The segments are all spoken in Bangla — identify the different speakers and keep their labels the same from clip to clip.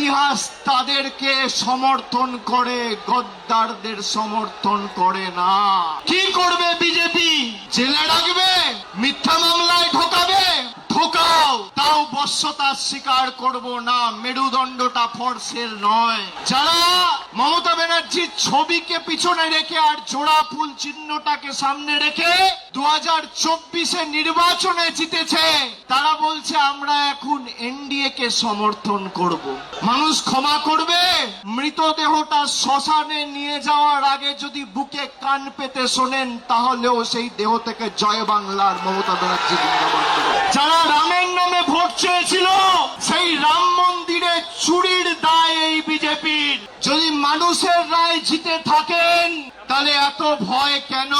Speaker 1: ইতিহাস তাদেরকে সমর্থন করে, গদ্দারদের সমর্থন করে না। কি করবে বিজেপি? জেলে রাখবে, মিথ্যা মামলায় ঢোকাবে, ঢোকাও, তাও বশ্যতা স্বীকার করব না। মেরুদণ্ডটা ফর্সের নয়। যারা মমতা ব্যানার্জির ছবিকে পিছনে রেখে আর জোড়া ফুল চিহ্নটাকে সামনে রেখে 2024-এ নির্বাচনে জিতেছে, তারা বলছে আমরা এখন এনডিএ কে সমর্থন করব। মানুষ ক্ষমা করবে? মৃতদেহটা শ্মশানে নিয়ে যাওয়ার আগে যদি বুকে কান পেতে শোনেন, তাহলেও সেই দেহ থেকে জয় বাংলার মমতা ব্যানার্জি জিন্দাবাদ। যারা রামের নামে ভোট চেয়েছিল, সেই রাম মন্দিরে চুরির দায় এই বিজেপির। যদি মানুষের রায় জিতে থাকেন, তাহলে এত ভয় কেন?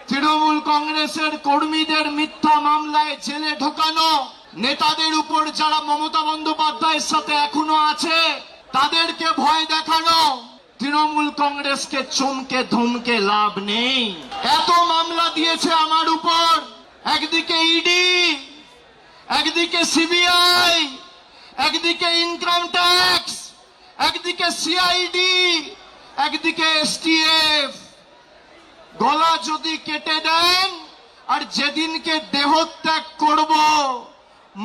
Speaker 1: তৃণমূল কংগ্রেসের কর্মীদের মিথ্যা মামলায় জেলে ঢোকানো, নেতাদের উপর যারা মমতা বন্দ্যোপাধ্যায়ের সাথে এখনো আছে, তাদেরকে ভয় দেখানো, তৃণমূল কংগ্রেসকে চমকে ধমকে লাভ নেই। এত মামলা দিয়েছে আমার উপর, একদিকে ইডি, একদিকে সিবিআই, একদিকে ইনকাম ট্যাক্স, একদিকে সিআইডি, একদিকে এসটিএফ। গলা যদি কেটে দেন, আর যেদিনকে দেহত্যাগ করব,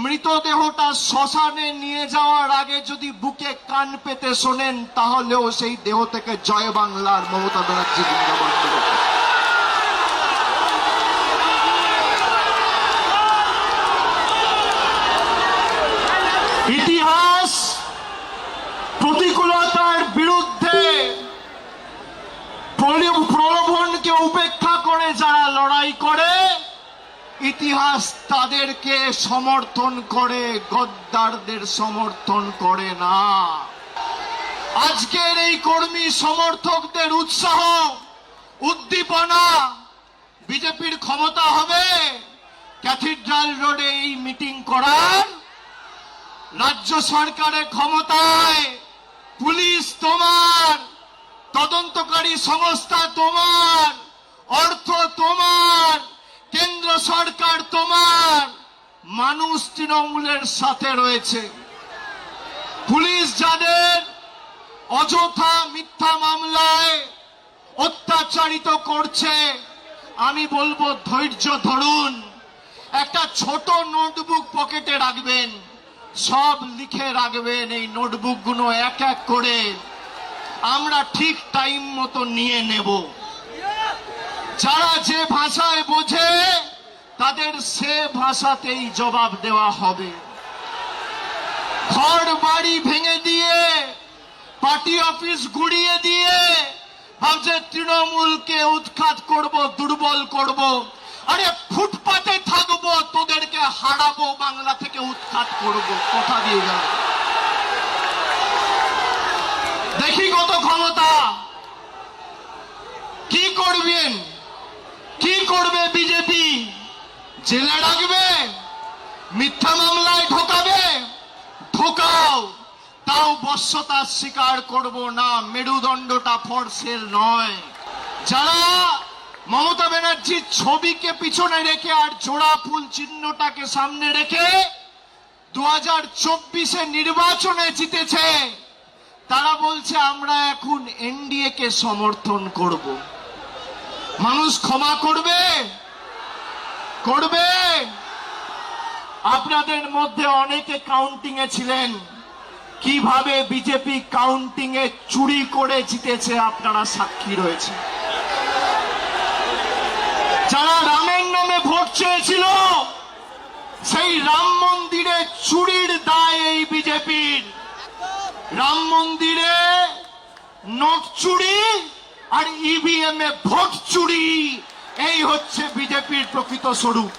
Speaker 1: মৃতদেহটা শ্মশানে নিয়ে যাওয়ার আগে যদি বুকে কান পেতে শোনেন, তাহলেও সেই দেহ থেকে জয় বাংলার মমতা ব্যানার্জি জিন্দাবাদ। ইতিহাস প্রতিকূলতার বিরুদ্ধে প্রলোভনকে উপেক্ষা করে যারা লড়াই করে, ইতিহাস তাদেরকে সমর্থন করে, গদ্দারদের সমর্থন করে না। আজকের এই কর্মী সমর্থকদের উৎসাহ উদ্দীপনা, বিজেপির ক্ষমতা হবে ক্যাথিড্রাল রোডে এই মিটিং করার, রাজ্য সরকারের ক্ষমতায়, পুলিশ তোমার, তদন্তকারী সংস্থা তোমার, অর্থ তোমার, কেন্দ্র সরকার তোমার, মানুষ তৃণমূলের সাথে রয়েছে। পুলিশ যাদের অযথা মিথ্যা মামলায় অত্যাচারিত করছে, আমি বলবো ধৈর্য ধরুন। একটা ছোট নোটবুক পকেটে রাখবেন, সব লিখে রাখবেন। এই নোটবুকগুলো এক এক করে আমরা ঠিক টাইম মতো নিয়ে নেব। যারা যে ভাষায় বোঝে, তাদের সে ভাষাতেই জবাব দেওয়া হবে। ঘর বাড়ি ভেঙে দিয়ে, পার্টি অফিস গুড়িয়ে দিয়ে ভাবছে তৃণমূলকে উৎখাত করব, দুর্বল করব। আরে ফুটপাতে থাকবো, তোদেরকে হারাবো, বাংলা থেকে উৎখাত করব, কথা দিয়ে গেল। দেখি কত ক্ষমতা। কি করবেন? কি করবে বিজেপি? জেলে রাখবে, মিথ্যা মামলায় ঢোকাবে, ঢোকাও, তাও বশ্যতা স্বীকার করব না। মেরুদণ্ডটা ফর্সের নয়। যারা মমতা ব্যানার্জির ছবিকে পিছনে রেখে আর জোড়া ফুল চিহ্নটাকে সামনে রেখে 2024-এ নির্বাচনে জিতেছে, তারা বলছে আমরা এখন এনডিএ কে সমর্থন করব। মানুষ ক্ষমা করবে? করবে? আপনাদের মধ্যে অনেকে কাউন্টিং এ ছিলেন, কিভাবে বিজেপি কাউন্টিং এ চুরি করে জিতেছে, আপনারা সাক্ষী রয়েছে। যারা রামের নামে ভোট চেয়েছিল, সেই রাম মন্দিরে চুরির দায় এই বিজেপির। রাম মন্দিরে নোট চুরি আর ইভিএম এ ভোট চুরি, এই হচ্ছে বিজেপির প্রকৃত স্বরূপ।